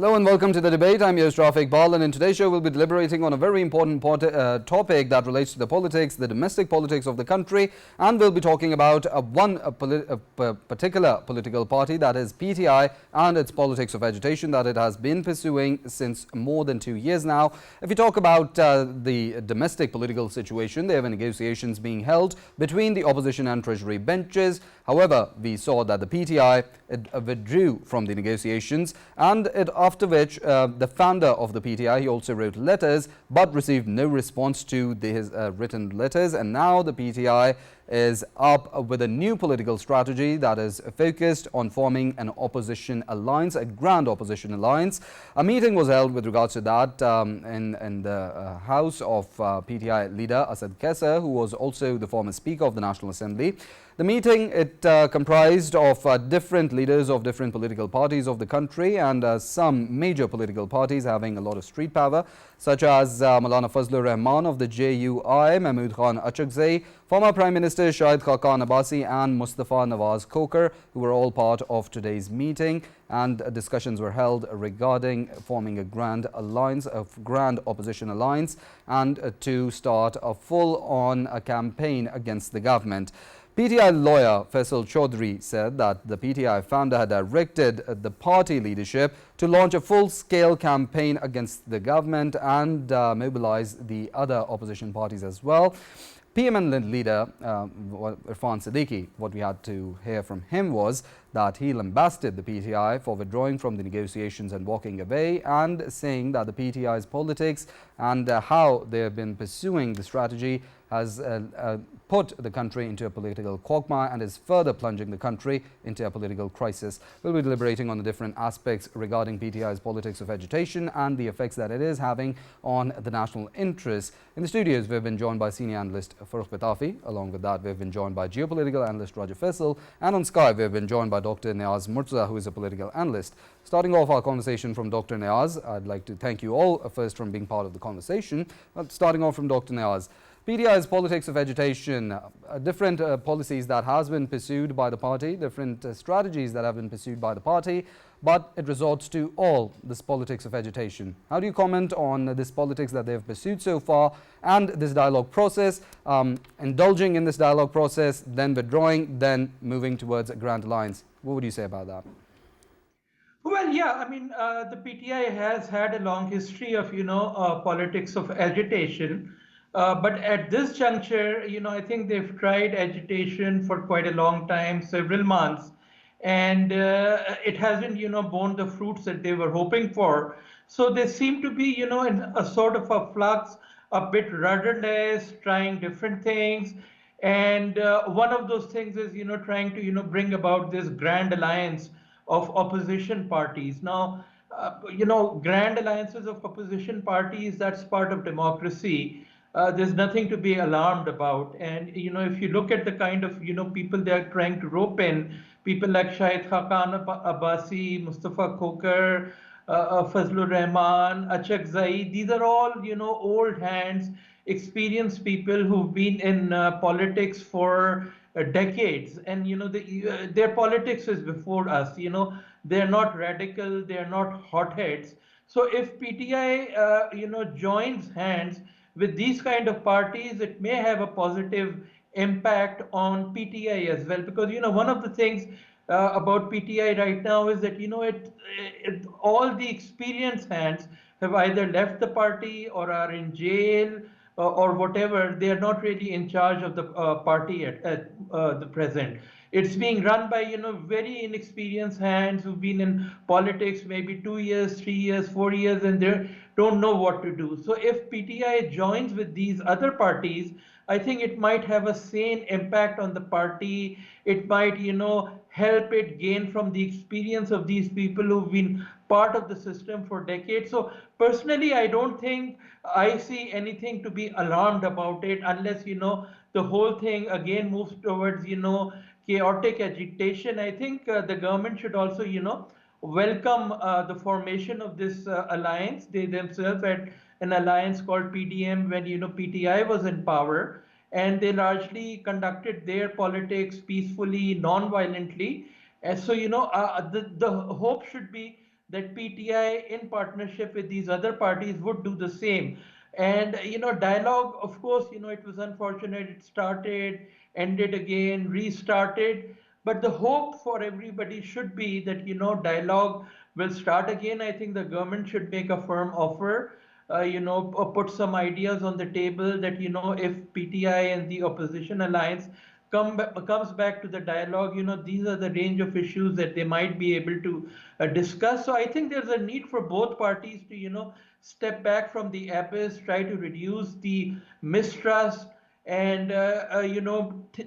Hello and welcome to the debate. I'm your host Rafae Iqbal, and in today's show we'll be deliberating on a very important topic that relates to the politics, the domestic politics of the country, and we'll be talking about one particular political party, that is PTI, and its politics of agitation that it has been pursuing since more than 2 years now. If you talk about the domestic political situation, there were negotiations being held between the opposition and treasury benches. However, we saw that the PTI withdrew from the negotiations, and after which the founder of the PTI, he also wrote letters but received no response to his written letters, and now the PTI is up with a new political strategy that is focused on forming an opposition alliance, a grand opposition alliance. A meeting was held with regards to that in the house of PTI leader Asad Kaisar, who was also the former Speaker of the National Assembly. The meeting, it comprised of different leaders of different political parties of the country, and some major political parties having a lot of street power, such as Maulana Fazlur Rahman of the JUI, Mahmood Khan Achakzai, former Prime Minister Shahid Khaqan Abbasi, and Mustafa Nawaz Khokar, who were all part of today's meeting. And discussions were held regarding forming a grand alliance, a grand opposition alliance, and to start a full-on campaign against the government. PTI lawyer Faisal Chaudhry said that the PTI founder had directed the party leadership to launch a full-scale campaign against the government and mobilize the other opposition parties as well. PMN leader Irfan Siddiqui, what we had to hear from him was that he lambasted the PTI for withdrawing from the negotiations and walking away, and saying that the PTI's politics and how they have been pursuing the strategy has put the country into a political quagmire and is further plunging the country into a political crisis. We'll be deliberating on the different aspects regarding PTI's politics of agitation and the effects that it is having on the national interest. In the studios, we've been joined by senior analyst Farrukh Pitafi. Along with that, we've been joined by geopolitical analyst Faisal, and on Skype, we've been joined by Dr. Niaz Murtaza, who is a political analyst. Starting off our conversation from Dr. Niaz, I'd like to thank you all first from being part of the conversation. Starting off from Dr. Niaz, PTI's politics of agitation, different policies that has been pursued by the party, different strategies that have been pursued by the party, but it resorts to all this politics of agitation. How do you comment on this politics that they have pursued so far and this dialogue process, indulging in this dialogue process, then withdrawing, then moving towards a grand alliance? What would you say about that? Well, yeah, I mean, the PTI has had a long history of, politics of agitation. But at this juncture, I think they've tried agitation for quite a long time, several months, and it hasn't, borne the fruits that they were hoping for. So they seem to be, in a sort of a flux, a bit rudderless, trying different things. And one of those things is, trying to, bring about this grand alliance of opposition parties. Now, grand alliances of opposition parties, that's part of democracy. There's nothing to be alarmed about. And, if you look at the kind of, people they are trying to rope in, people like Shahid Khaqan Abbasi, Mustafa Khokar, Fazlur Rahman, Achakzai, these are all, old hands, experienced people who've been in politics for decades. And, their politics is before us, they're not radical, they're not hotheads. So if PTI, joins hands with these kind of parties, it may have a positive impact on PTI as well. Because, one of the things about PTI right now is that, all the experienced hands have either left the party or are in jail or whatever. They are not really in charge of the party at the present. It's being run by, very inexperienced hands who've been in politics maybe 2 years, 3 years, 4 years, and they don't know what to do. So if PTI joins with these other parties, I think it might have a sane impact on the party. It might, help it gain from the experience of these people who've been part of the system for decades. So personally, I don't think I see anything to be alarmed about it unless, the whole thing again moves towards, chaotic agitation. I think the government should also, welcome the formation of this alliance. They themselves had an alliance called PDM when, PTI was in power, and they largely conducted their politics peacefully, non-violently. And so, the hope should be that PTI in partnership with these other parties would do the same. And dialogue, of course, it was unfortunate. It started, ended again, restarted. But the hope for everybody should be that dialogue will start again. I think the government should make a firm offer, put some ideas on the table that if PTI and the opposition alliance comes back to the dialogue, these are the range of issues that they might be able to discuss. So I think there's a need for both parties to step back from the abyss, try to reduce the mistrust, and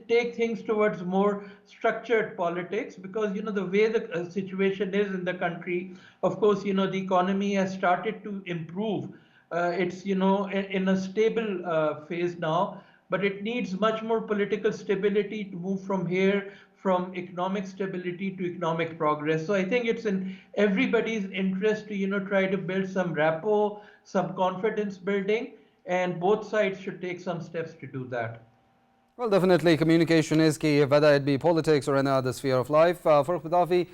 take things towards more structured politics, because the way the situation is in the country, of course, the economy has started to improve. It's in a stable phase now, but it needs much more political stability to move from here, from economic stability to economic progress. So I think it's in everybody's interest to try to build some rapport, some confidence building, and both sides should take some steps to do that. Well, definitely communication is key, whether it be politics or any other sphere of life. Farrukh, Pitafi,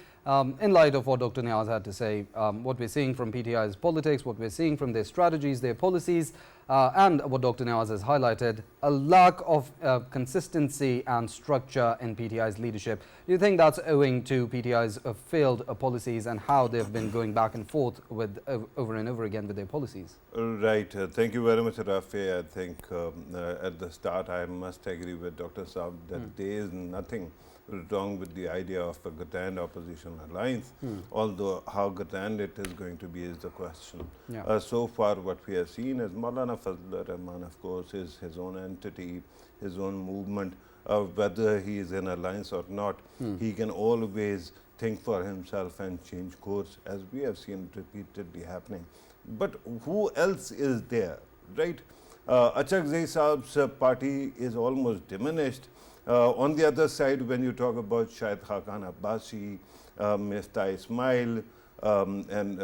in light of what Dr. Niaz had to say, what we're seeing from PTI's politics, what we're seeing from their strategies, their policies, and what Dr. Niaz has highlighted, a lack of consistency and structure in PTI's leadership. Do you think that's owing to PTI's failed policies and how they've been going back and forth with over and over again with their policies? Right. Thank you very much, Rafae. I think at the start I must agree with Dr. Saab that there is nothing wrong with the idea of a grand opposition alliance, although how grand it is going to be is the question. Yeah. So far what we have seen is Maulana Fazlur Rahman, of course, is his own entity, his own movement. Whether he is in alliance or not, he can always think for himself and change course, as we have seen repeatedly happening. But who else is there, right? Achakzai Saab's party is almost diminished. On the other side, when you talk about Shahid Khaqan Abbasi, Mifta Ismail, and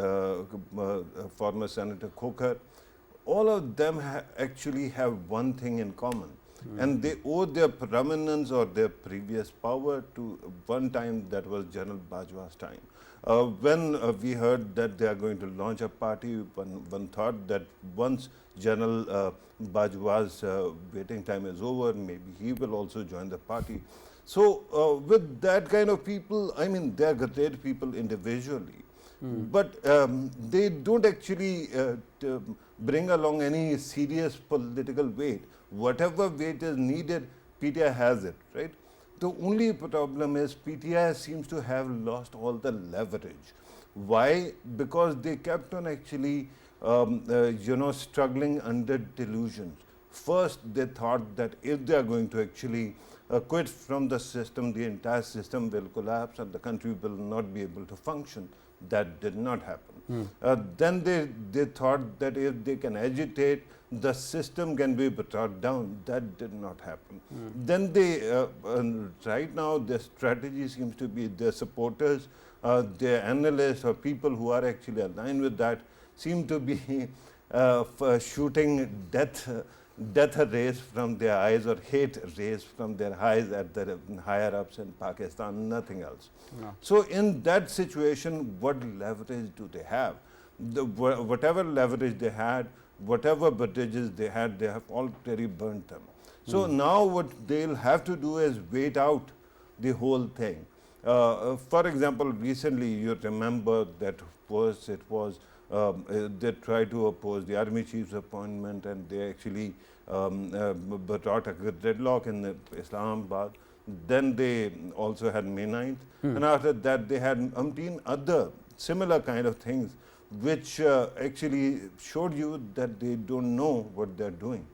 former Senator Khokhar, all of them actually have one thing in common. And they owe their prominence or their previous power to one time, that was General Bajwa's time. When we heard that they are going to launch a party, one thought that once General Bajwa's waiting time is over, maybe he will also join the party. So with that kind of people, I mean, they are great people individually, but they don't actually bring along any serious political weight. Whatever weight is needed, PTI has it, right? The only problem is PTI seems to have lost all the leverage. Why? Because they kept on actually, struggling under delusions. First, they thought that if they are going to actually quit from the system, the entire system will collapse and the country will not be able to function. That did not happen. Then they thought that if they can agitate, the system can be brought down. That did not happen. Then they, right now, their strategy seems to be their supporters, their analysts or people who are actually aligned with that seem to be shooting death rays from their eyes or hate rays from their eyes at the higher ups in Pakistan, nothing else. No. So in that situation, what leverage do they have? Whatever leverage they had, whatever bridges they had, they have already burnt them. So now what they'll have to do is wait out the whole thing. For example, recently you remember that first it was they tried to oppose the army chief's appointment, and they actually brought a deadlock in Islamabad. Then they also had May 9th, and after that they had umpteen other similar kind of things, which actually showed you that they don't know what they're doing.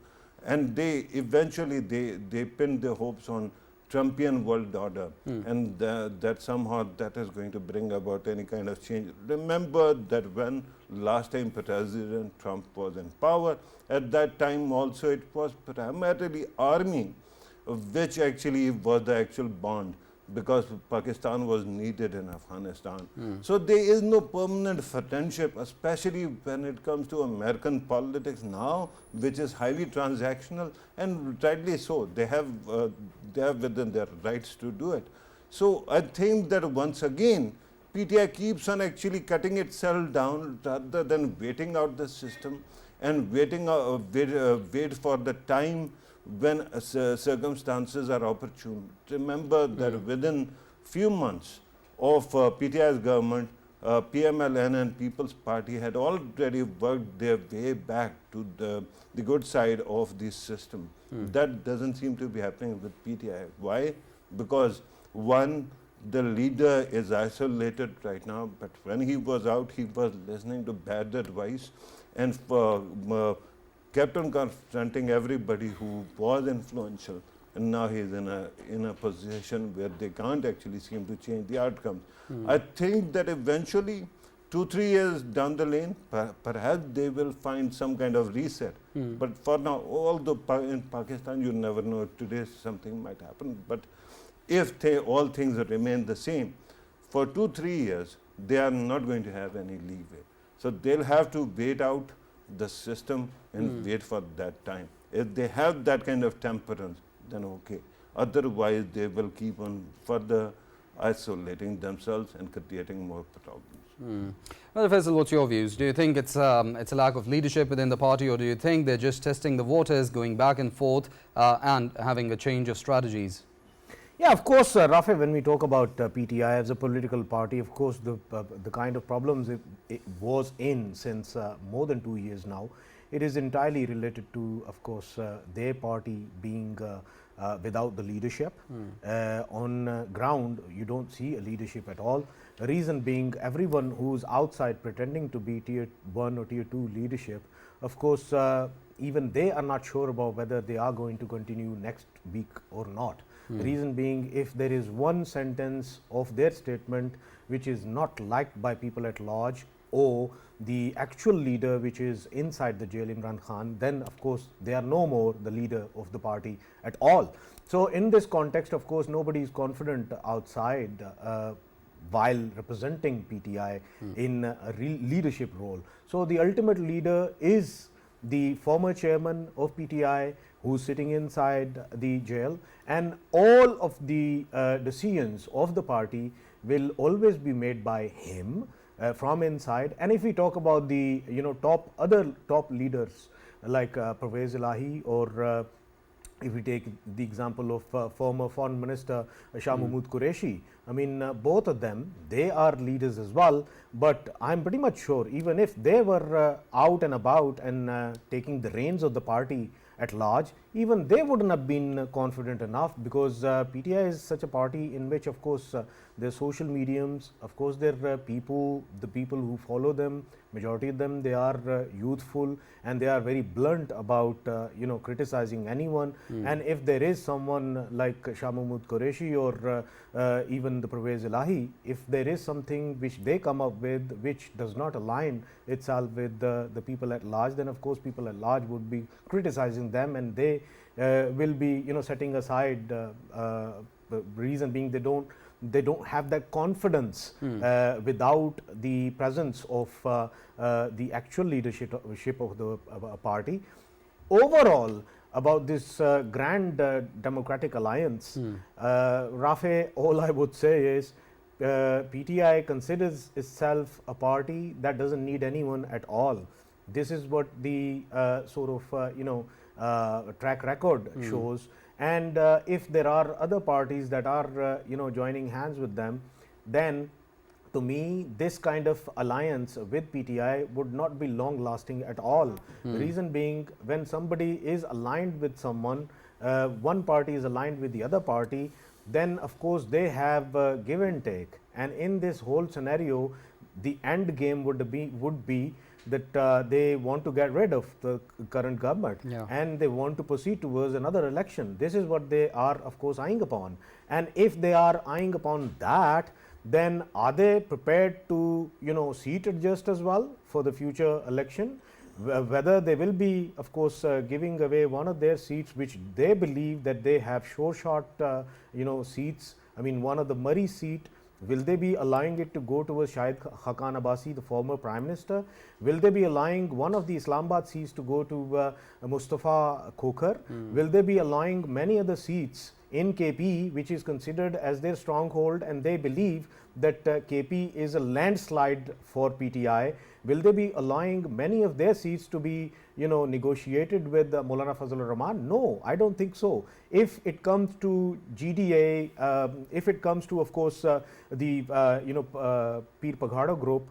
And they eventually they pinned their hopes on Trumpian world order, and that somehow that is going to bring about any kind of change. Remember that when last time President Trump was in power, at that time also it was primarily army which actually was the actual bond, because Pakistan was needed in Afghanistan. So there is no permanent friendship, especially when it comes to American politics now, which is highly transactional, and rightly so. They have within their rights to do it. So I think that once again, PTI keeps on actually cutting itself down rather than waiting out the system and wait for the time when circumstances are opportune. Remember that within few months of PTI's government, PMLN and People's Party had already worked their way back to the good side of the system. That doesn't seem to be happening with PTI. Why? Because one, the leader is isolated right now, but when he was out, he was listening to bad advice and kept on confronting everybody who was influential. And now he is in a position where they can't actually seem to change the outcomes. I think that eventually, 2-3 years down the lane, perhaps they will find some kind of reset. But for now, although in Pakistan you never know, today something might happen. But if all things remain the same, for 2-3 years, they are not going to have any leeway. So they'll have to wait out the system and wait for that time. If they have that kind of temperance, then okay. Otherwise, they will keep on further isolating themselves and creating more problems. Well, Faisal, what's your views? Do you think it's a lack of leadership within the party, or do you think they're just testing the waters, going back and forth and having a change of strategies? Yeah, of course, Rafae, when we talk about PTI as a political party, of course, the kind of problems it was in since more than 2 years now, it is entirely related to, of course, their party being without the leadership. On ground, you don't see a leadership at all. The reason being, everyone who's outside pretending to be tier 1 or tier 2 leadership, of course, even they are not sure about whether they are going to continue next week or not. The reason being, if there is one sentence of their statement which is not liked by people at large, or the actual leader which is inside the jail, Imran Khan, then of course they are no more the leader of the party at all. So in this context, of course, nobody is confident outside while representing PTI in a leadership role. So the ultimate leader is the former chairman of PTI, who's sitting inside the jail, and all of the decisions of the party will always be made by him from inside. And if we talk about the other top leaders like Pervez Elahi, or if we take the example of former foreign minister Shah Mahmood Qureshi, I mean, both of them, they are leaders as well, but I'm pretty much sure even if they were out and about and taking the reins of the party at large, even they wouldn't have been confident enough, because PTI is such a party in which, of course, their social mediums, of course, their people, the people who follow them, majority of them, they are youthful, and they are very blunt about criticizing anyone. And if there is someone like Shah Mahmood Qureshi or even the Pervez Elahi, if there is something which they come up with which does not align itself with the people at large, then of course people at large would be criticizing them, and they will be setting aside, reason being they don't have that confidence without the presence of the actual leadership of the party. Overall, about this grand democratic alliance, Rafae, all I would say is PTI considers itself a party that doesn't need anyone at all. This is what the sort of track record shows. And if there are other parties that are joining hands with them, then to me this kind of alliance with PTI would not be long lasting at all. The reason being, when somebody is aligned with someone, one party is aligned with the other party, then of course they have give and take, and in this whole scenario the end game would be that they want to get rid of the current government, and they want to proceed towards another election. This is what they are, of course, eyeing upon. And if they are eyeing upon that, then are they prepared to seat adjust as well for the future election? Whether they will be, of course, giving away one of their seats which they believe that they have sure shot seats. I mean, one of the Murray seat, will they be allowing it to go towards Shahid Khaqan Abbasi, the former Prime Minister? Will they be allowing one of the Islamabad seats to go to Mustafa Khokhar? Will they be allowing many other seats in KP, which is considered as their stronghold, and they believe that KP is a landslide for PTI. Will they be allowing many of their seats to be, negotiated with Maulana Fazlur Rahman? No, I don't think so. If it comes to GDA, if it comes to, of course, the Peer Paghada group,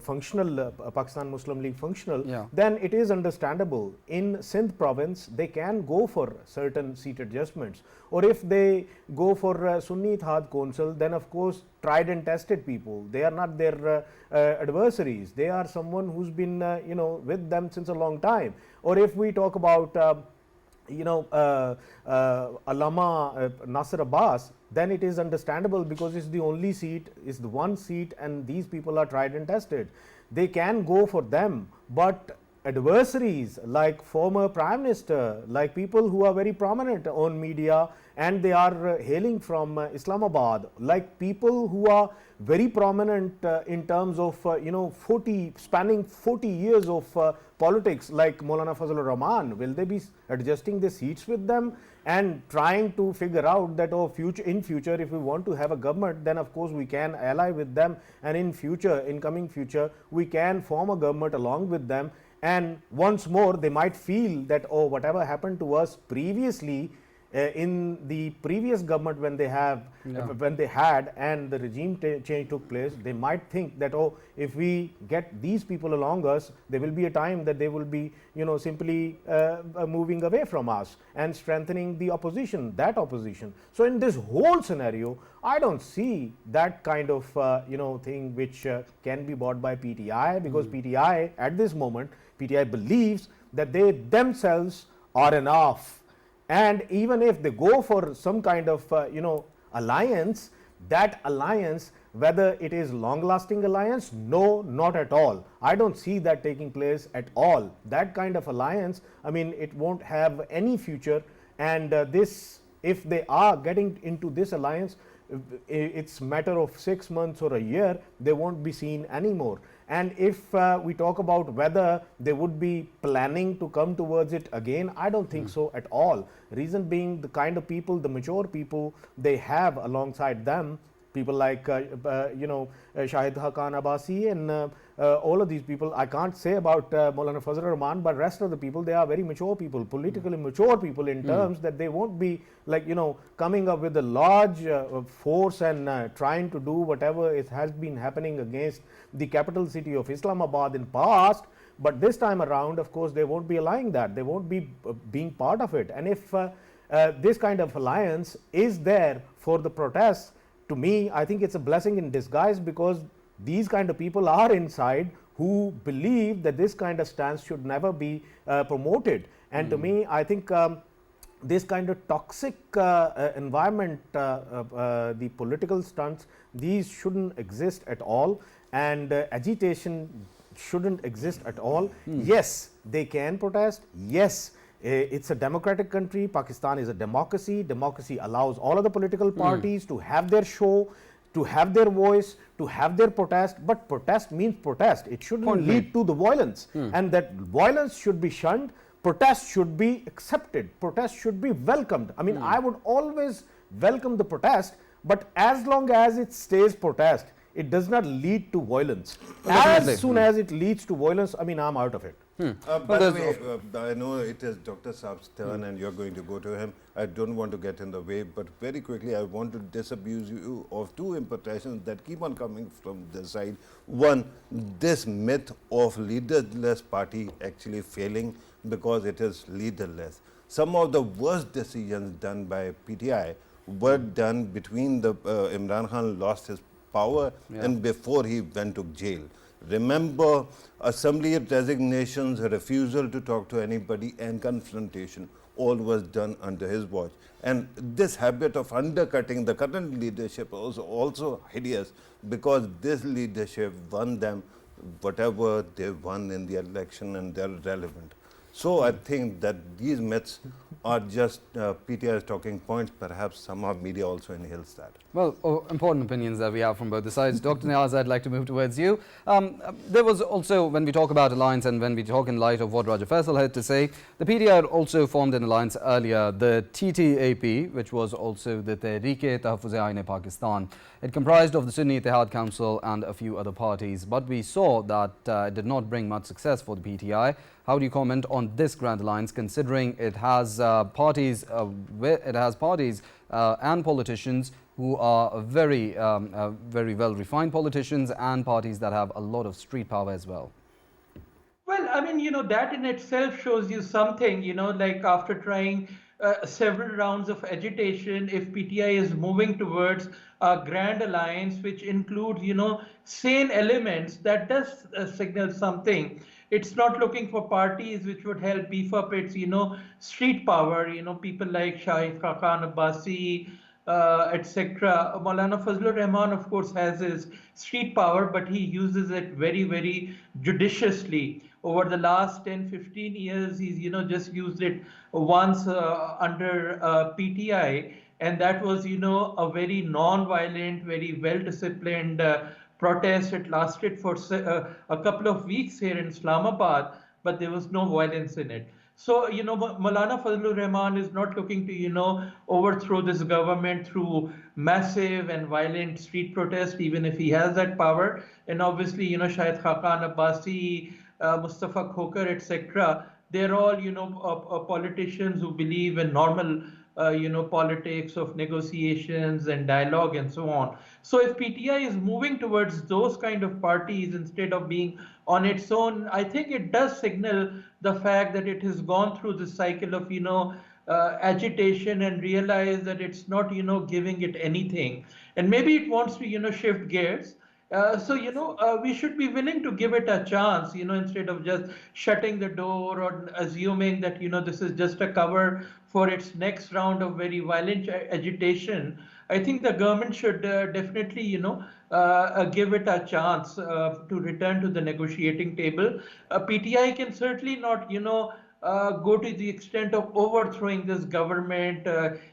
functional Pakistan Muslim League functional, then it is understandable. In Sindh province, they can go for certain seat adjustments, or if they go for Sunni Ittihad Council, then of course tried and tested people. They are not their adversaries. They are someone who's been with them since a long time. Or if we talk about Allama Nasir Abbas, then it is understandable because it's the only seat, it's the one seat, and these people are tried and tested. They can go for them, but adversaries like former Prime Minister, like people who are very prominent on media and they are hailing from Islamabad, like people who are very prominent in terms of spanning 40 years of politics, like Maulana Fazlur Rahman. Will they be adjusting the seats with them and trying to figure out that in future if we want to have a government, then of course we can ally with them, and in coming future we can form a government along with them. And once more they might feel that whatever happened to us previously in the previous government when they had and the regime change took place, they might think that if we get these people along us, there will be a time that they will be simply moving away from us and strengthening the opposition, So in this whole scenario, I don't see that kind of thing which can be bought by PTI, because PTI at this moment, PTI believes that they themselves are enough. And even if they go for some kind of alliance, that alliance, whether it is long lasting alliance, no, not at all. I don't see that taking place at all. That kind of alliance, I mean, it won't have any future. And if they are getting into this alliance, it's matter of 6 months or a year, they won't be seen anymore. And if we talk about whether they would be planning to come towards it again, I don't think so at all. Reason being, the kind of people, the mature people they have alongside them, people like Shahid Haqqan Abbasi and all of these people. I can't say about Maulana Fazlur Rahman, but rest of the people, they are very mature people, politically mature people, in terms that they won't be like coming up with a large force and trying to do whatever it has been happening against the capital city of Islamabad in past. But this time around, of course, they won't be allowing that. They won't be being part of it. And if this kind of alliance is there for the protests, to me, I think it's a blessing in disguise, because these kind of people are inside who believe that this kind of stance should never be promoted. And to me, I think this kind of toxic environment, the political stunts, these shouldn't exist at all, and agitation shouldn't exist at all. Yes, they can protest. Yes, it's a democratic country. Pakistan is a democracy. Democracy allows all of the political parties to have their show, to have their voice, to have their protest. But protest means protest. It shouldn't lead to the violence, and that violence should be shunned. Protest should be accepted. Protest should be welcomed. I mean, I would always welcome the protest, but as long as it stays protest, it does not lead to violence. As soon as it leads to violence, I mean, I'm out of it. By the way, I know it is Dr. Saab's turn and you're going to go to him. I don't want to get in the way, but very quickly I want to disabuse you of two implications that keep on coming from this side. One, this myth of leaderless party actually failing because it is leaderless. Some of the worst decisions done by PTI were done between the Imran Khan lost his power and before he went to jail. Remember, assembly resignations, refusal to talk to anybody, and confrontation, all was done under his watch. And this habit of undercutting the current leadership was also hideous, because this leadership won them whatever they won in the election, and they're relevant. So I think that these myths are just PTI's talking points. Perhaps some of media also inhales that. Well, important opinions that we have from both the sides. Dr. Niaz, I'd like to move towards you. There was also, when we talk about alliance and when we talk in light of what Raja Faisal had to say, the PTI had also formed an alliance earlier, the TTAP, which was also the Tehreek-e-Tahaffuz-e-Ain Pakistan. It comprised of the Sunni Ittihad Council and a few other parties, but we saw that it did not bring much success for the PTI. How do you comment on this grand alliance, considering it has parties and politicians who are very well refined politicians and parties that have a lot of street power as well? Well, I mean, that in itself shows you something, like after trying several rounds of agitation, if PTI is moving towards a grand alliance, which includes, sane elements, that does signal something. It's not looking for parties which would help beef up its, street power, people like Shahid Khaqan Abbasi, etc. Maulana Fazlur Rahman, of course, has his street power, but he uses it very, very judiciously. Over the last 10-15 years, he's just used it once under PTI, and that was a very non-violent, very well-disciplined protest. It lasted for a couple of weeks here in Islamabad, but there was no violence in it. So, Maulana Fazlur Rahman is not looking to, overthrow this government through massive and violent street protest, even if he has that power. And obviously, Shahid Khaqan Abbasi, Mustafa Khokar, etc. They're all, politicians who believe in normal, politics of negotiations and dialogue and so on. So if PTI is moving towards those kind of parties instead of being on its own, I think it does signal the fact that it has gone through this cycle of, agitation and realize that it's not, giving it anything. And maybe it wants to, shift gears. So, we should be willing to give it a chance, instead of just shutting the door or assuming that, this is just a cover for its next round of very violent agitation. I think the government should definitely, give it a chance to return to the negotiating table. PTI can certainly not, go to the extent of overthrowing this government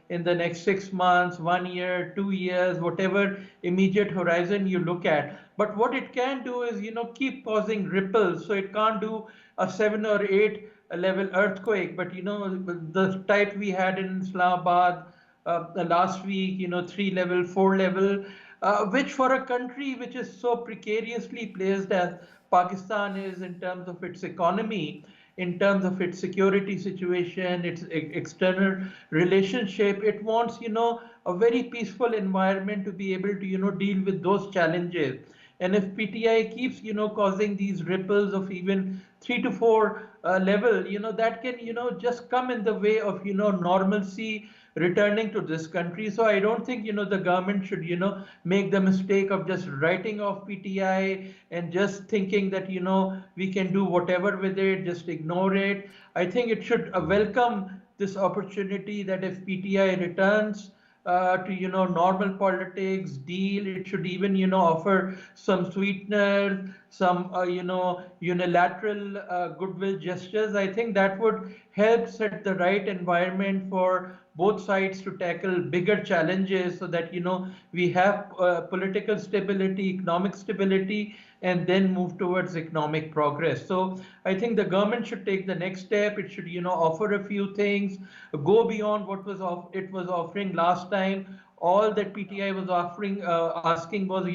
in the next 6 months, 1 year, 2 years, whatever immediate horizon you look at. But what it can do is, keep causing ripples. So it can't do a 7 or 8 level earthquake, but, the type we had in Islamabad last week, 3 level, 4 level, which for a country which is so precariously placed as Pakistan is in terms of its economy, in terms of its security situation, its external relationship, it wants, a very peaceful environment to be able to, deal with those challenges. And if PTI keeps, causing these ripples of even 3 to 4 level, that can, just come in the way of, normalcy returning to this country. So I don't think, the government should, make the mistake of just writing off PTI and just thinking that, we can do whatever with it, just ignore it. I think it should welcome this opportunity that if PTI returns to normal politics deal, it should even offer some sweetener, some unilateral goodwill gestures. I think that would help set the right environment for both sides to tackle bigger challenges, so that we have political stability, economic stability, and then move towards economic progress. So I think the government should take the next step. It should offer a few things, go beyond what it was offering last time. All that PTI was offering, asking was,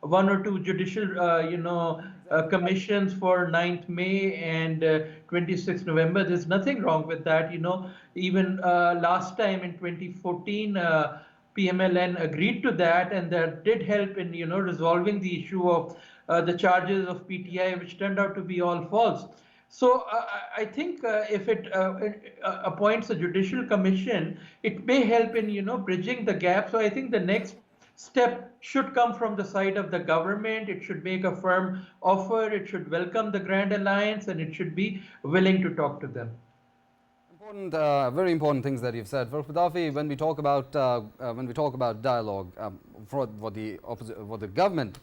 1 or 2 judicial, commissions for 9th May and 26th November. There's nothing wrong with that. Even last time in 2014, PMLN agreed to that, and that did help in, resolving the issue of the charges of PTI, which turned out to be all false. So I think if it appoints a judicial commission, it may help in bridging the gap. So I think the next step should come from the side of the government. It should make a firm offer. It should welcome the Grand Alliance, and it should be willing to talk to them. Very important things that you've said. For Pitafi, when we talk about dialogue, for what the government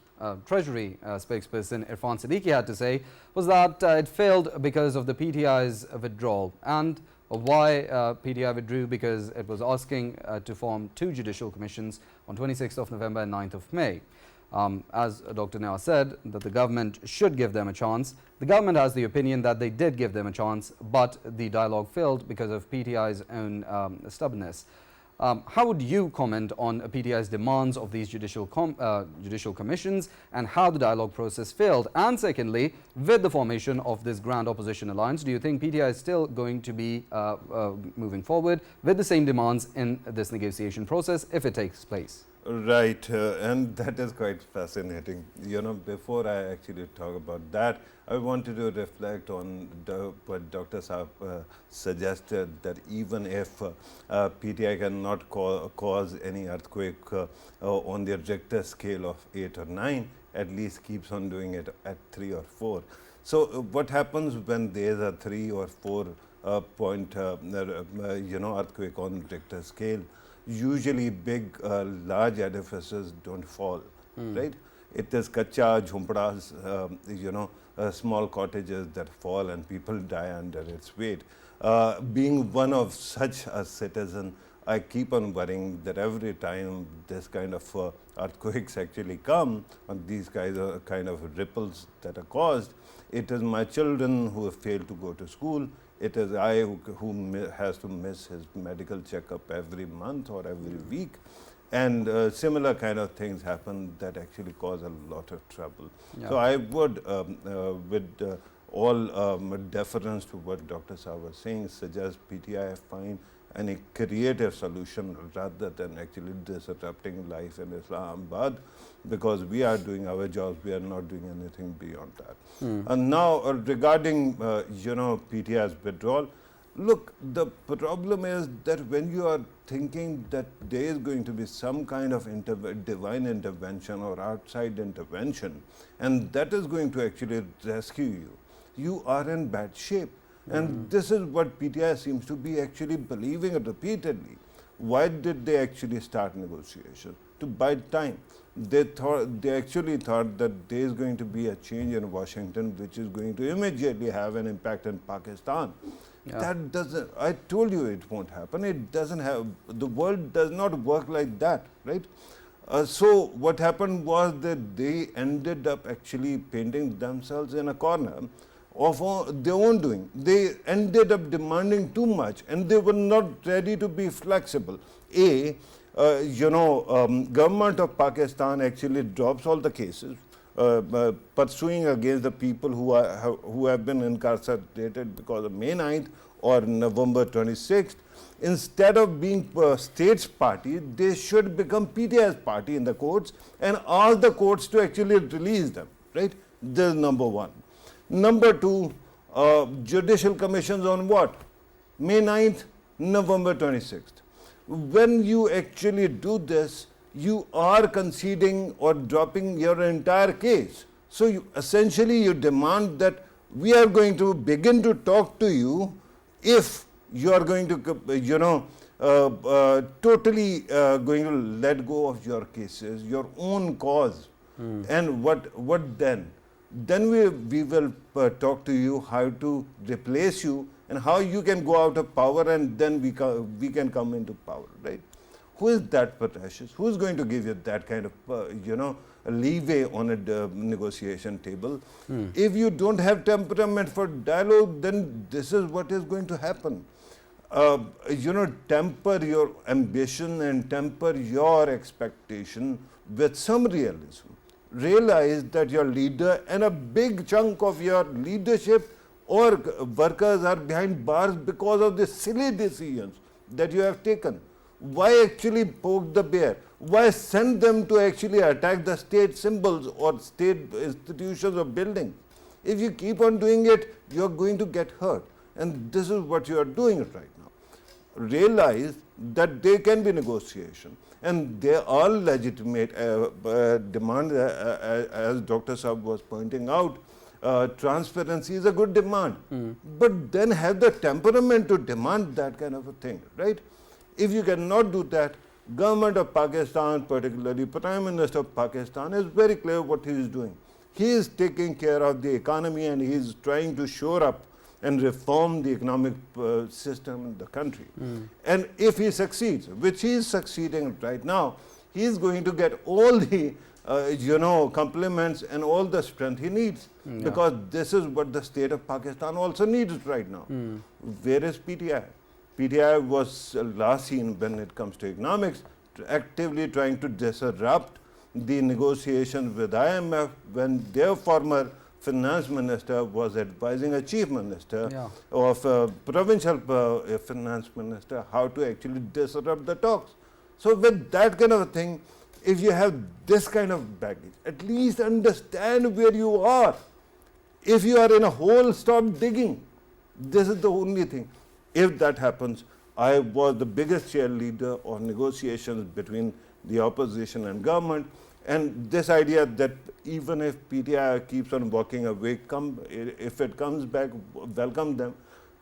Treasury spokesperson Irfan Siddiqui had to say was that it failed because of the PTI's withdrawal. And why PTI withdrew? Because it was asking to form 2 judicial commissions on 26th of November and 9th of May. As Dr. Niaz said, that the government should give them a chance. The government has the opinion that they did give them a chance, but the dialogue failed because of PTI's own stubbornness. How would you comment on PTI's demands of these judicial commissions and how the dialogue process failed? And secondly, with the formation of this grand opposition alliance, do you think PTI is still going to be moving forward with the same demands in this negotiation process if it takes place? Right, and that is quite fascinating. You know, before I actually talk about that, I wanted to reflect on what Dr. Saab suggested, that even if PTI cannot cause any earthquake on the Richter scale of 8 or 9, at least keeps on doing it at 3 or 4. So what happens when there is a 3 or 4 point earthquake on Richter scale? Usually big, large edifices don't fall, right? It is kacha, jhumpadas, small cottages that fall and people die under its weight. Being one of such a citizen, I keep on worrying that every time this kind of earthquakes actually come, and these kind of ripples that are caused, it is my children who have failed to go to school. It is I who has to miss his medical checkup every month or every week. And similar kind of things happen that actually cause a lot of trouble. Yeah. So I would, with all deference to what Dr. Saab was saying, suggest PTI find any creative solution rather than actually disrupting life in Islamabad, because we are doing our jobs, we are not doing anything beyond that. And now regarding PTI's withdrawal, look, the problem is that when you are thinking that there is going to be some kind of divine intervention or outside intervention, and that is going to actually rescue you, you are in bad shape. And this is what PTI seems to be actually believing repeatedly. Why did they actually start negotiations? To buy time. They actually thought that there is going to be a change in Washington which is going to immediately have an impact in Pakistan. Yeah. That doesn't, I told you it won't happen. It doesn't have, the world does not work like that, right? So what happened was that they ended up actually painting themselves in a corner of their own doing. They ended up demanding too much and they were not ready to be flexible. Government of Pakistan actually drops all the cases pursuing against the people who have been incarcerated because of May 9th or November 26th. Instead of being state's party, they should become PTI's party in the courts and ask the courts to actually release them, right? This is number one. Number two, judicial commissions on what? May 9th, November 26th. When you actually do this, you are conceding or dropping your entire case. So essentially you demand that we are going to begin to talk to you if you are going to, totally going to let go of your cases, your own cause. And what then? Then we will talk to you how to replace you and how you can go out of power, and then we can come into power, right? Who is that precious? Who is going to give you that kind of, leeway on a negotiation table? If you don't have temperament for dialogue, then this is what is going to happen. Temper your ambition and temper your expectation with some realism. Realize that your leader and a big chunk of your leadership or workers are behind bars because of the silly decisions that you have taken. Why actually poke the bear? Why send them to actually attack the state symbols or state institutions or buildings? If you keep on doing it, you are going to get hurt. And this is what you are doing right now. Realize that there can be negotiation. And there are legitimate demands, as Dr. Saab was pointing out. transparency is a good demand. But then have the temperament to demand that kind of a thing, right? If you cannot do that, government of Pakistan, particularly Prime Minister of Pakistan, is very clear what he is doing. He is taking care of the economy and he is trying to shore up and reform the economic system in the country. And if he succeeds, which he is succeeding right now, he is going to get all the compliments and all the strength he needs, because this is what the state of Pakistan also needs right now. Where is PTI? PTI was last seen when it comes to economics, actively trying to disrupt the negotiations with IMF when their former finance minister was advising a chief minister of provincial finance minister how to actually disrupt the talks. So with that kind of a thing, if you have this kind of baggage, at least understand where you are. If you are in a hole, stop digging. This is the only thing. If that happens, I was the biggest cheerleader of negotiations between the opposition and government. And this idea that even if PTI keeps on walking away, if it comes back, welcome them.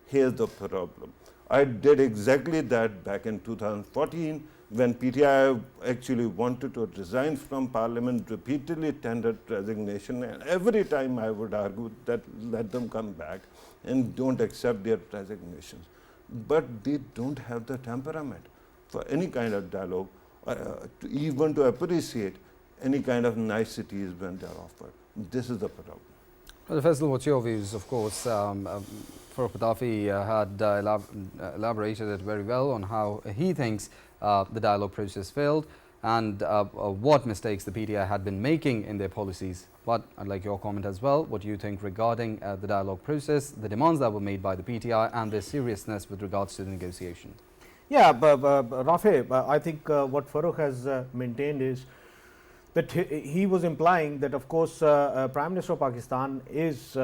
Here's the problem. I did exactly that back in 2014 when PTI actually wanted to resign from parliament, repeatedly tendered resignation, and every time I would argue that let them come back and don't accept their resignations. But they don't have the temperament for any kind of dialogue, even to appreciate any kind of niceties when they are offered. This is the problem. Well, Faisal, what's your views? Of course, Farrukh Pitafi had elaborated it very well on how he thinks the dialogue process failed and what mistakes the PTI had been making in their policies. But I'd like your comment as well. What do you think regarding the dialogue process, the demands that were made by the PTI and their seriousness with regards to the negotiation? Yeah, Rafae, I think what Farrukh has maintained is that he was implying that, of course, Prime Minister of Pakistan is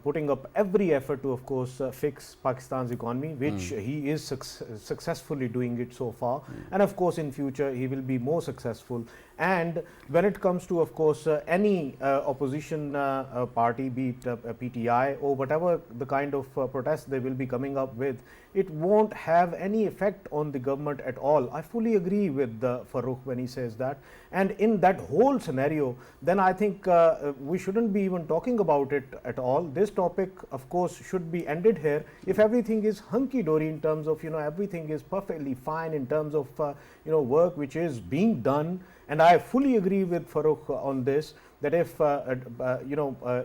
putting up every effort to, of course, fix Pakistan's economy, which he is successfully doing it so far. And, of course, in future, he will be more successful. And when it comes to, of course, any opposition party, be it PTI or whatever the kind of protest they will be coming up with, it won't have any effect on the government at all. I fully agree with Farrukh when he says that. And in that whole scenario, then I think we shouldn't be even talking about it at all. This topic, of course, should be ended here. If everything is hunky-dory in terms of, everything is perfectly fine in terms of, work which is being done. And I fully agree with Farrukh on this, that if,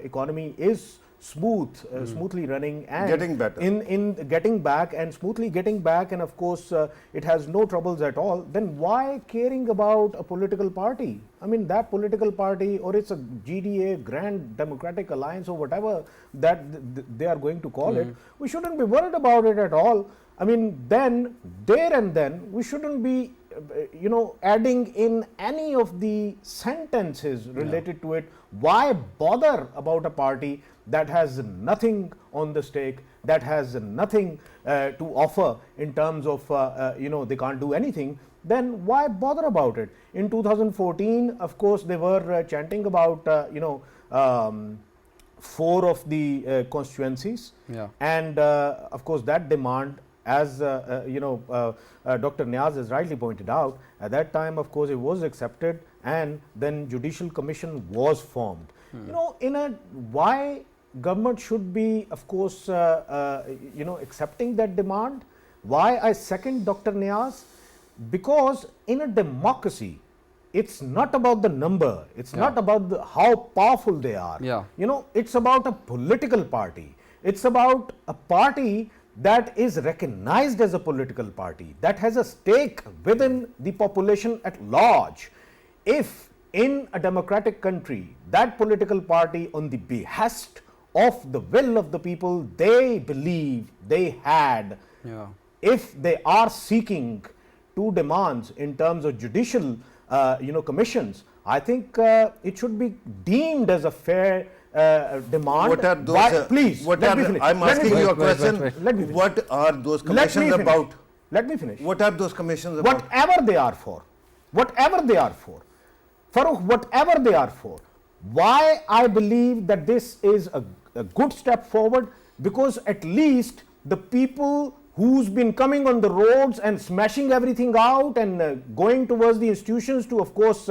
economy is smoothly running and getting better. in getting back and smoothly getting back, and of course it has no troubles at all, then why caring about a political party? I mean, that political party, or it's a GDA, Grand Democratic Alliance, or whatever that they are going to call it, we shouldn't be worried about it at all. I mean, then, there and then, we shouldn't be adding in any of the sentences related to it. Why bother about a party that has nothing on the stake, that has nothing to offer in terms of, they can't do anything? Then why bother about it? In 2014, of course, they were chanting about, 4 of the constituencies. And, of course, that demand, as Dr. Niaz has rightly pointed out, at that time, of course, it was accepted, and then Judicial Commission was formed. Why government should be, of course, accepting that demand? Why I second Dr. Niaz? Because in a democracy, it's not about the number, it's not about how powerful they are. It's about a political party. It's about a party that is recognized as a political party, that has a stake within the population at large. If in a democratic country, that political party, on the behest of the will of the people they believe they had, if they are seeking 2 demands in terms of judicial commissions, I think it should be deemed as a fair demand. What are those? Please, let me finish. I'm asking you a question. What are those commissions about? Let me finish. What are those commissions about? Whatever they are for. Whatever they are for. Farrukh, whatever they are for. Why I believe that this is a good step forward? Because at least the people who's been coming on the roads and smashing everything out and going towards the institutions to, of course,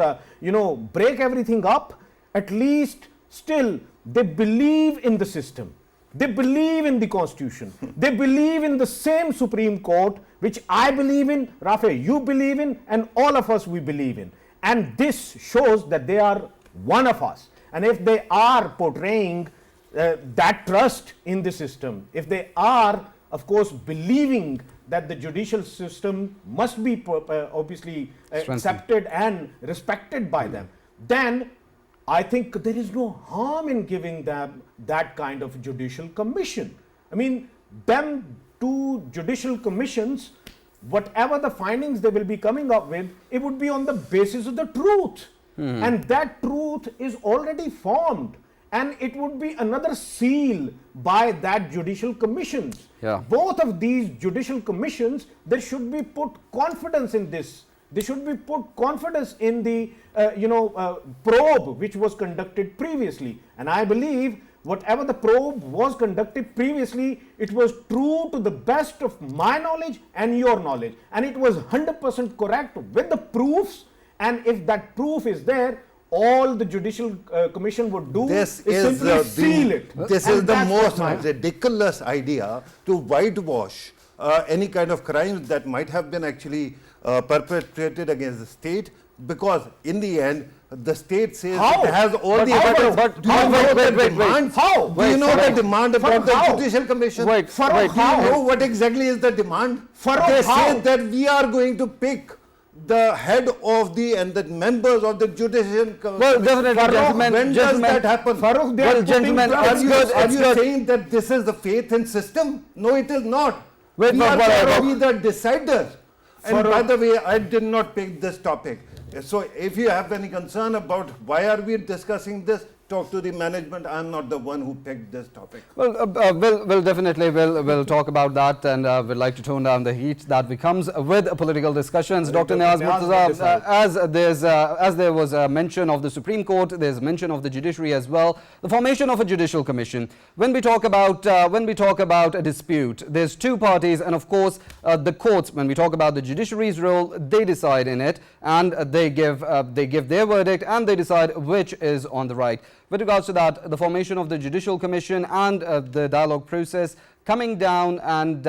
break everything up, at least still they believe in the system. They believe in the constitution. They believe in the same Supreme Court, which I believe in, Rafae, you believe in, and all of us we believe in. And this shows that they are one of us. And if they are portraying that trust in the system, if they are, of course, believing that the judicial system must be obviously accepted and respected by them, then I think there is no harm in giving them that kind of judicial commission. I mean, them two judicial commissions, whatever the findings they will be coming up with, it would be on the basis of the truth. And that truth is already formed. And it would be another seal by that judicial commissions. Yeah. Both of these judicial commissions, there should be put confidence in this. They should be put confidence in the probe which was conducted previously. And I believe whatever the probe was conducted previously, it was true to the best of my knowledge and your knowledge. And it was 100% correct with the proofs. And if that proof is there, all the judicial commission would do is simply seal it. This is the most ridiculous idea to whitewash any kind of crimes that might have been actually perpetrated against the state, because in the end the state says How? it has all But the how? evidence. But Do you know the demand? How? Do you know the demand about the how? Judicial Commission? Wait, Farrukh, wait, do you know what exactly is the demand? Farrukh, They how? say that we are going to pick the head of the members of the Judicial Commission. Well, definitely, gentlemen. When does that happen? Farrukh, they Well, are gentlemen, putting Are it's you, good, are it's you good. saying that this is the faith in system? No, it is not. Wait, we but are Farrukh, going to be the deciders. And Farrukh. by the way, I did not pick this topic. So if you have any concern about why are we discussing this, talk to the management. I'm not the one who picked this topic. Well, we'll definitely we'll talk about that, and we'd like to tone down the heat that becomes with political discussions. Dr. Niaz, Murtaza, as there was a mention of the Supreme Court, there's mention of the judiciary as well. The formation of a judicial commission. When we talk about a dispute, there's two parties, and of course the courts. When we talk about the judiciary's role, they decide in it, and they give their verdict, and they decide which is on the right. With regards to that, the formation of the Judicial Commission and the dialogue process coming down and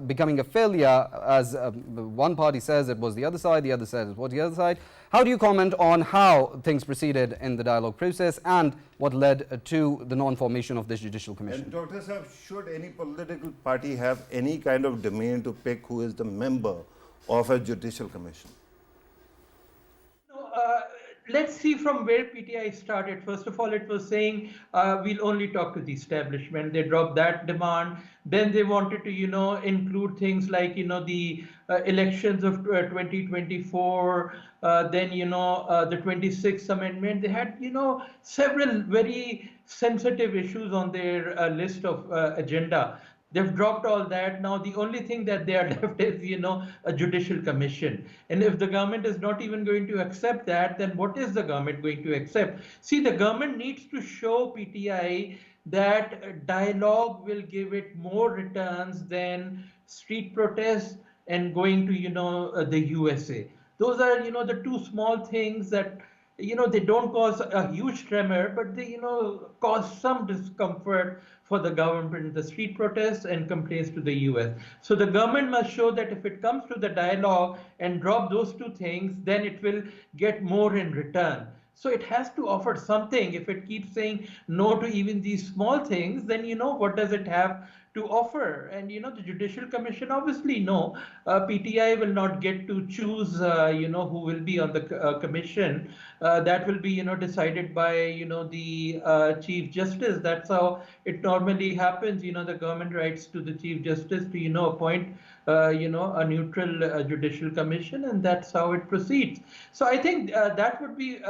becoming a failure, as one party says it was the other side says it was the other side. How do you comment on how things proceeded in the dialogue process and what led to the non-formation of this Judicial Commission? And Dr. Saab, should any political party have any kind of domain to pick who is the member of a Judicial Commission? Let's see from where PTI started. First of all, it was saying we'll only talk to the establishment. They dropped that demand. Then they wanted to, include things like, the elections of 2024. Then, the 26th Amendment. They had, several very sensitive issues on their list of agenda. They've dropped all that. Now the only thing that they are left is, a judicial commission. And if the government is not even going to accept that, then what is the government going to accept? See, the government needs to show PTI that dialogue will give it more returns than street protests and going to, the USA. Those are, the two small things that, they don't cause a huge tremor, but they, cause some discomfort for the government, the street protests and complaints to the US. So the government must show that if it comes to the dialogue and drop those two things, then it will get more in return. So it has to offer something. If it keeps saying no to even these small things, then what does it have to offer? And the Judicial Commission, obviously no, PTI will not get to choose who will be on the commission. That will be decided by the Chief Justice. That's how it normally happens. The government writes to the Chief Justice to appoint a neutral Judicial Commission, and that's how it proceeds. So I think that would be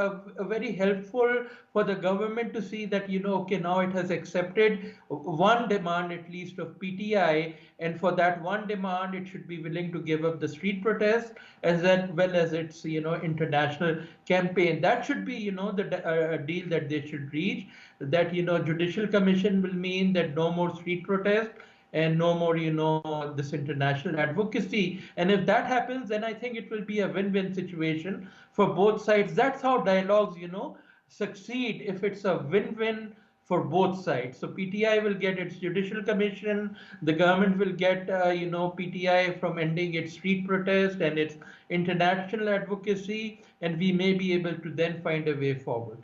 very helpful for the government to see that okay, now it has accepted one demand at least least of PTI, and for that one demand, it should be willing to give up the street protest as well as its international campaign. That should be the deal that they should reach. That judicial commission will mean that no more street protest and no more this international advocacy. And if that happens, then I think it will be a win-win situation for both sides. That's how dialogues succeed, if it's a win-win for both sides. So PTI will get its judicial commission, the government will get PTI from ending its street protest and its international advocacy, and we may be able to then find a way forward.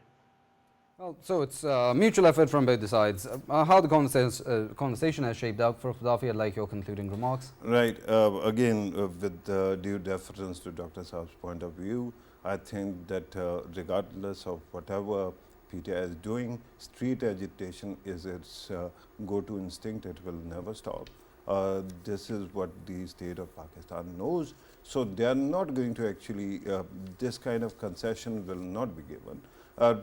Well, so it's a mutual effort from both the sides. How the conversation has shaped up for Pitafi, I'd like your concluding remarks. Right. Again, with due deference to Dr. Saab's point of view, I think that regardless of whatever PTI is doing, street agitation is its go-to instinct. It will never stop. This is what the state of Pakistan knows. So they are not going to actually, this kind of concession will not be given.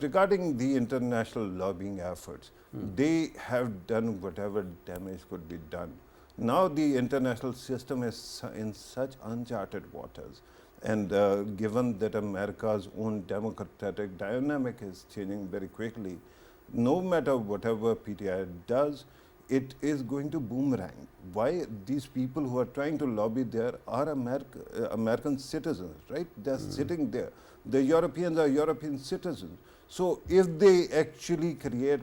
Regarding the international lobbying efforts, they have done whatever damage could be done. Now the international system is in such uncharted waters, and given that America's own democratic dynamic is changing very quickly, no matter whatever PTI does, it is going to boomerang. Why? These people who are trying to lobby there are American citizens, right? They're sitting there. The Europeans are European citizens. So if they actually create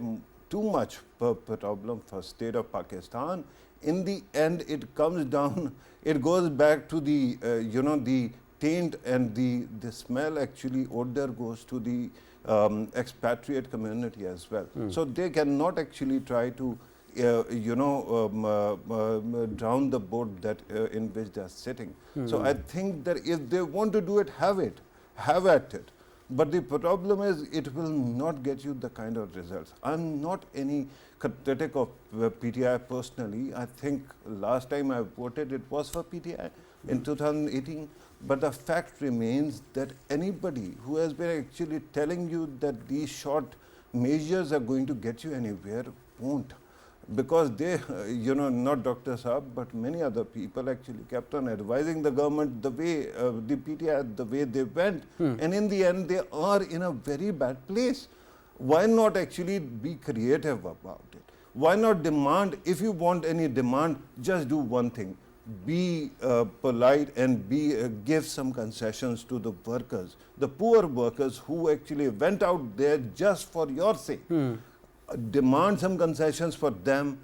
too much problem for state of Pakistan, in the end it comes down, it goes back to the, the taint, and the smell, actually odor goes to the expatriate community as well. So they cannot actually try to drown the boat that in which they are sitting. So I think that if they want to do it, have at it. But the problem is, it will not get you the kind of results. I'm not any critic of PTI personally. I think last time I voted, it was for PTI in 2018. But the fact remains that anybody who has been actually telling you that these short measures are going to get you anywhere won't. Because they, not Dr. Saab, but many other people actually kept on advising the government the way, the PTI, the way they went. And in the end, they are in a very bad place. Why not actually be creative about it? Why not demand? If you want any demand, just do one thing. Be polite and give some concessions to the workers, the poor workers who actually went out there just for your sake. Demand some concessions for them,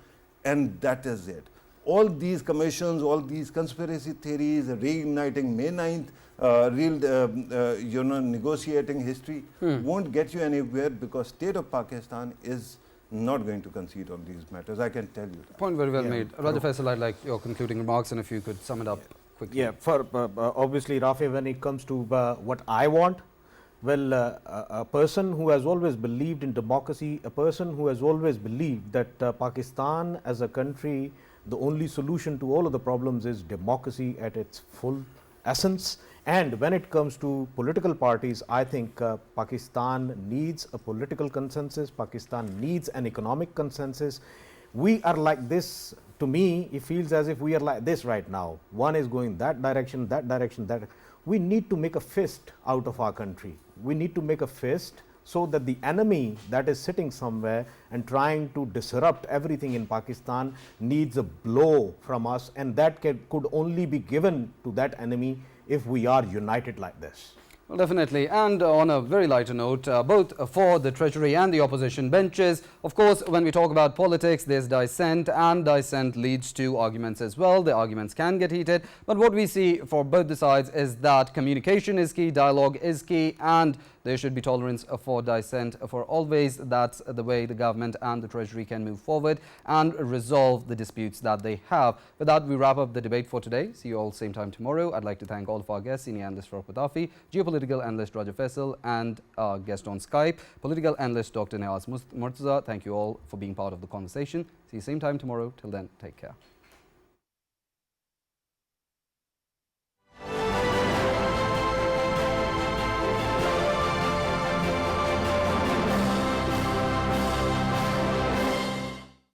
and that is it. All these commissions, all these conspiracy theories, reigniting May 9th, negotiating history won't get you anywhere, because state of Pakistan is not going to concede on these matters. I can tell you that. Point very well made. Raja Faisal, I'd like your concluding remarks, and if you could sum it up quickly. Yeah, for obviously, Rafae, when it comes to what I want, well, a person who has always believed in democracy, a person who has always believed that Pakistan as a country, the only solution to all of the problems is democracy at its full essence. And when it comes to political parties, I think Pakistan needs a political consensus. Pakistan needs an economic consensus. We are like this. To me, it feels as if we are like this right now. One is going that direction, that direction, that. We need to make a fist out of our country. We need to make a fist so that the enemy that is sitting somewhere and trying to disrupt everything in Pakistan needs a blow from us, and that could only be given to that enemy if we are united like this. Well, definitely. And on a very lighter note, both for the Treasury and the opposition benches, of course, when we talk about politics, there's dissent, and dissent leads to arguments as well. The arguments can get heated. But what we see for both the sides is that communication is key, dialogue is key, and there should be tolerance for dissent for always. That's the way the government and the Treasury can move forward and resolve the disputes that they have. With that, we wrap up the debate for today. See you all same time tomorrow. I'd like to thank all of our guests, Senior Analyst Farrukh Pitafi, Geopolitical Analyst Raja Faisal, and our guest on Skype, Political Analyst Dr. Niaz Murtaza. Thank you all for being part of the conversation. See you same time tomorrow. Till then, take care.